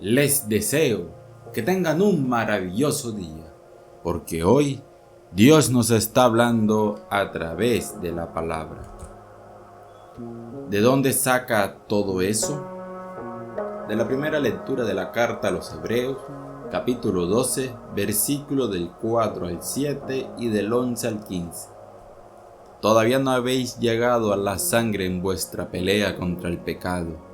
Les deseo que tengan un maravilloso día, porque hoy Dios nos está hablando a través de la palabra. ¿De dónde saca todo eso? De la primera lectura de la carta a los Hebreos, capítulo 12, versículos del 4 al 7 y del 11 al 15. Todavía no habéis llegado a la sangre en vuestra pelea contra el pecado,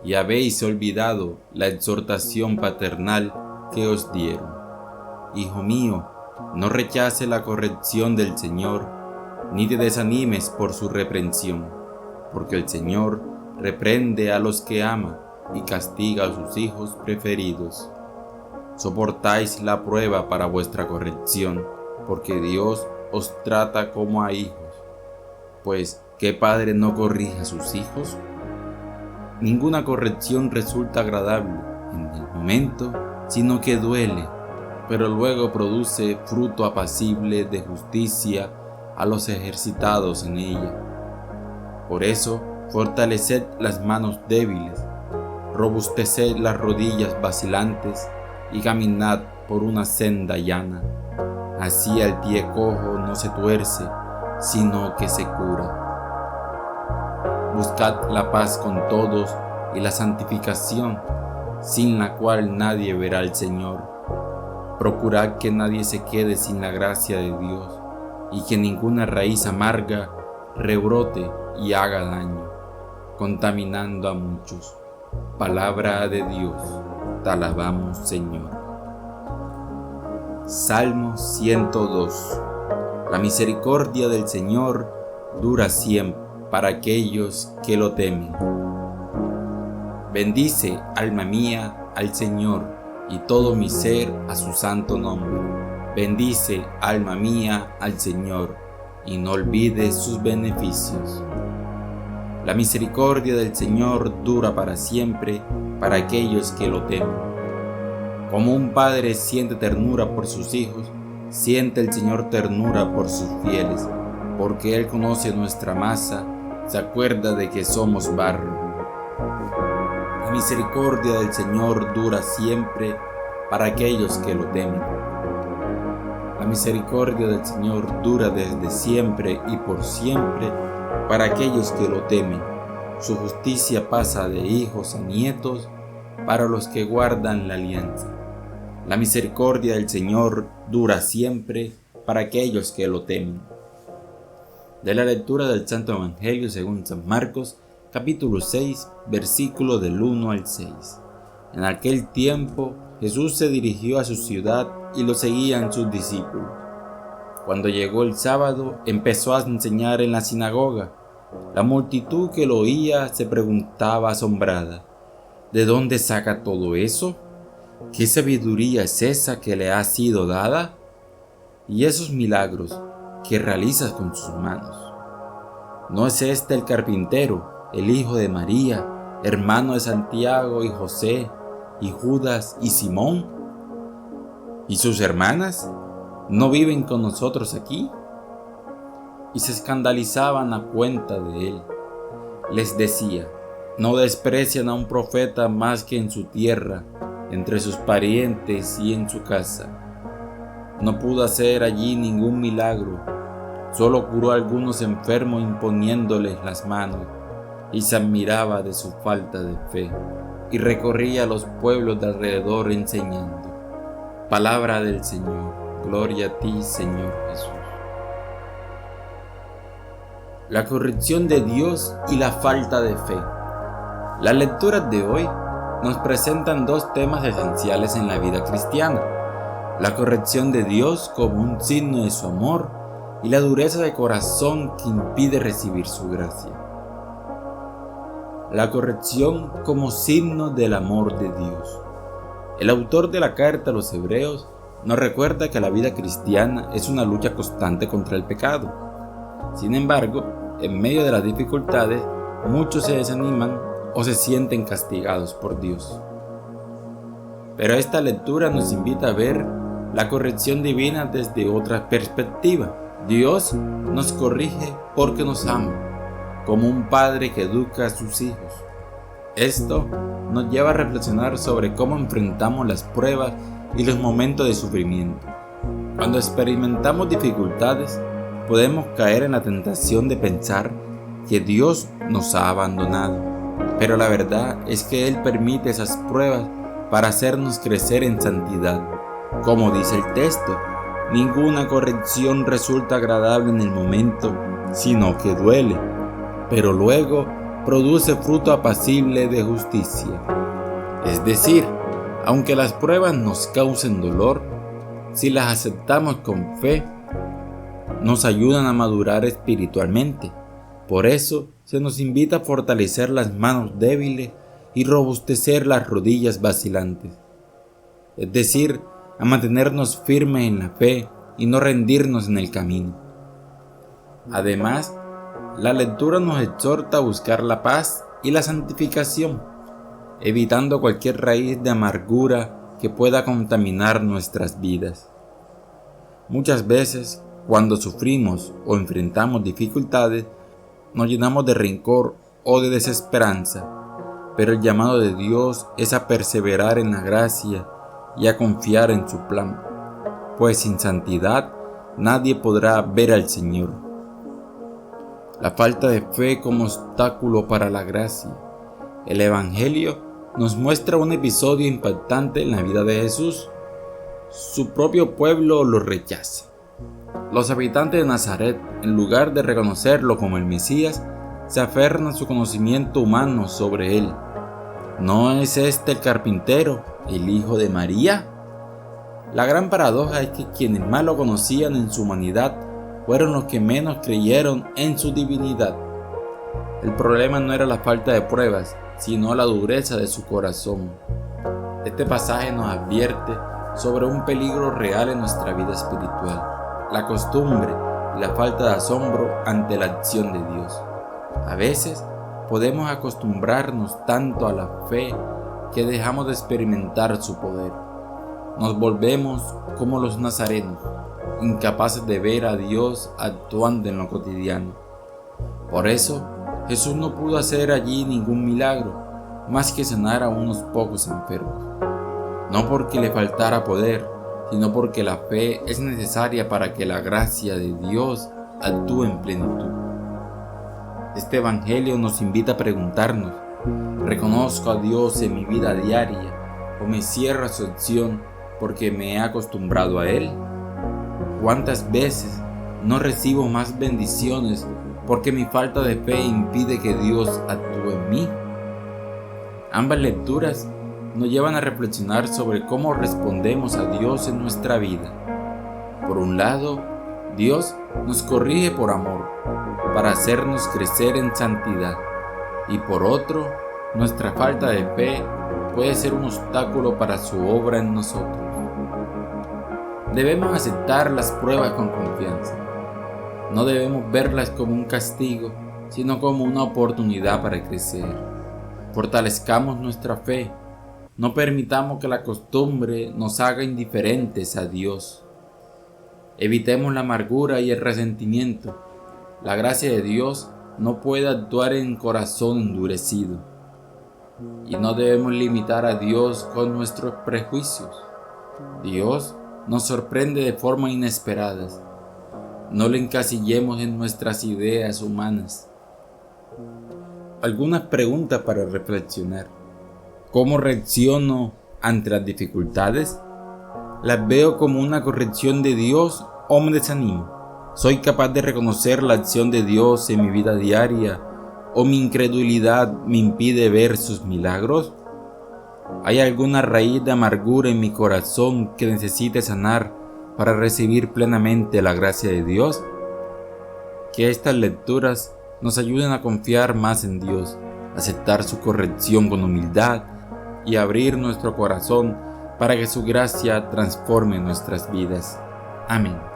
y habéis olvidado la exhortación paternal que os dieron. Hijo mío, no rechace la corrección del Señor, ni te desanimes por su reprensión, porque el Señor reprende a los que ama y castiga a sus hijos preferidos. Soportáis la prueba para vuestra corrección, porque Dios os trata como a hijos. Pues, ¿qué padre no corrige a sus hijos? Ninguna corrección resulta agradable en el momento, sino que duele, pero luego produce fruto apacible de justicia a los ejercitados en ella. Por eso, fortaleced las manos débiles, robusteced las rodillas vacilantes y caminad por una senda llana. Así el pie cojo no se tuerce, sino que se cura. Buscad la paz con todos y la santificación, sin la cual nadie verá al Señor. Procurad que nadie se quede sin la gracia de Dios, y que ninguna raíz amarga rebrote y haga daño, contaminando a muchos. Palabra de Dios, te alabamos, Señor. Salmo 102. La misericordia del Señor dura siempre para aquellos que lo temen. Bendice, alma mía, al Señor, y todo mi ser a su santo nombre. Bendice, alma mía, al Señor, y no olvides sus beneficios. La misericordia del Señor dura para siempre para aquellos que lo temen. Como un padre siente ternura por sus hijos, siente el Señor ternura por sus fieles, porque Él conoce nuestra masa, se acuerda de que somos barro. La misericordia del Señor dura siempre para aquellos que lo temen. La misericordia del Señor dura desde siempre y por siempre para aquellos que lo temen. Su justicia pasa de hijos a nietos para los que guardan la alianza. La misericordia del Señor dura siempre para aquellos que lo temen. De la lectura del Santo Evangelio según San Marcos, capítulo 6, versículo del 1 al 6. En aquel tiempo Jesús se dirigió a su ciudad y lo seguían sus discípulos. Cuando llegó el sábado, empezó a enseñar en la sinagoga. La multitud que lo oía se preguntaba asombrada: ¿de dónde saca todo eso? ¿Qué sabiduría es esa que le ha sido dada? ¿Y esos milagros que realizas con sus manos? ¿No es este el carpintero, el hijo de María, hermano de Santiago y José, y Judas y Simón? ¿Y sus hermanas no viven con nosotros aquí? Y se escandalizaban a cuenta de él. Les decía: no desprecian a un profeta más que en su tierra, entre sus parientes y en su casa. No pudo hacer allí ningún milagro, solo curó a algunos enfermos imponiéndoles las manos, y se admiraba de su falta de fe, y recorría los pueblos de alrededor enseñando. Palabra del Señor. Gloria a ti, Señor Jesús. La corrección de Dios y la falta de fe. Las lecturas de hoy nos presentan dos temas esenciales en la vida cristiana: la corrección de Dios como un signo de su amor y la dureza de corazón que impide recibir su gracia. La corrección como signo del amor de Dios. El autor de la carta a los Hebreos nos recuerda que la vida cristiana es una lucha constante contra el pecado. Sin embargo, en medio de las dificultades, muchos se desaniman o se sienten castigados por Dios. Pero esta lectura nos invita a ver la corrección divina desde otra perspectiva. Dios nos corrige porque nos ama, como un padre que educa a sus hijos. Esto nos lleva a reflexionar sobre cómo enfrentamos las pruebas y los momentos de sufrimiento. Cuando experimentamos dificultades, podemos caer en la tentación de pensar que Dios nos ha abandonado, pero la verdad es que Él permite esas pruebas para hacernos crecer en santidad. Como dice el texto, ninguna corrección resulta agradable en el momento, sino que duele, pero luego produce fruto apacible de justicia. Es decir, aunque las pruebas nos causen dolor, si las aceptamos con fe, nos ayudan a madurar espiritualmente. Por eso se nos invita a fortalecer las manos débiles y robustecer las rodillas vacilantes. Es decir, a mantenernos firmes en la fe y no rendirnos en el camino. Además, la lectura nos exhorta a buscar la paz y la santificación, evitando cualquier raíz de amargura que pueda contaminar nuestras vidas. Muchas veces, cuando sufrimos o enfrentamos dificultades, nos llenamos de rencor o de desesperanza, pero el llamado de Dios es a perseverar en la gracia y a confiar en su plan, pues sin santidad nadie podrá ver al Señor. La falta de fe como obstáculo para la gracia. El Evangelio nos muestra un episodio impactante en la vida de Jesús. Su propio pueblo lo rechaza. Los habitantes de Nazaret, en lugar de reconocerlo como el Mesías, se aferran a su conocimiento humano sobre él. ¿No es este el carpintero, el hijo de María? La gran paradoja es que quienes más lo conocían en su humanidad fueron los que menos creyeron en su divinidad. El problema no era la falta de pruebas, sino la dureza de su corazón. Este pasaje nos advierte sobre un peligro real en nuestra vida espiritual: la costumbre y la falta de asombro ante la acción de Dios. A veces podemos acostumbrarnos tanto a la fe que dejamos de experimentar su poder. Nos volvemos como los nazarenos, incapaces de ver a Dios actuando en lo cotidiano. Por eso, Jesús no pudo hacer allí ningún milagro, más que sanar a unos pocos enfermos. No porque le faltara poder, sino porque la fe es necesaria para que la gracia de Dios actúe en plenitud. Este Evangelio nos invita a preguntarnos: ¿reconozco a Dios en mi vida diaria o me cierro a su acción porque me he acostumbrado a Él? ¿Cuántas veces no recibo más bendiciones porque mi falta de fe impide que Dios actúe en mí? Ambas lecturas nos llevan a reflexionar sobre cómo respondemos a Dios en nuestra vida. Por un lado, Dios nos corrige por amor, para hacernos crecer en santidad, y por otro, nuestra falta de fe puede ser un obstáculo para su obra en nosotros. Debemos aceptar las pruebas con confianza. No debemos verlas como un castigo, sino como una oportunidad para crecer. Fortalezcamos nuestra fe. No permitamos que la costumbre nos haga indiferentes a Dios. Evitemos la amargura y el resentimiento. La gracia de Dios no puede actuar en corazón endurecido. Y no debemos limitar a Dios con nuestros prejuicios. Dios nos sorprende de forma inesperada. No le encasillemos en nuestras ideas humanas. Algunas preguntas para reflexionar. ¿Cómo reacciono ante las dificultades? ¿Las veo como una corrección de Dios o me desanimo? ¿Soy capaz de reconocer la acción de Dios en mi vida diaria o mi incredulidad me impide ver sus milagros? ¿Hay alguna raíz de amargura en mi corazón que necesite sanar para recibir plenamente la gracia de Dios? Que estas lecturas nos ayuden a confiar más en Dios, aceptar su corrección con humildad y abrir nuestro corazón para que su gracia transforme nuestras vidas. Amén.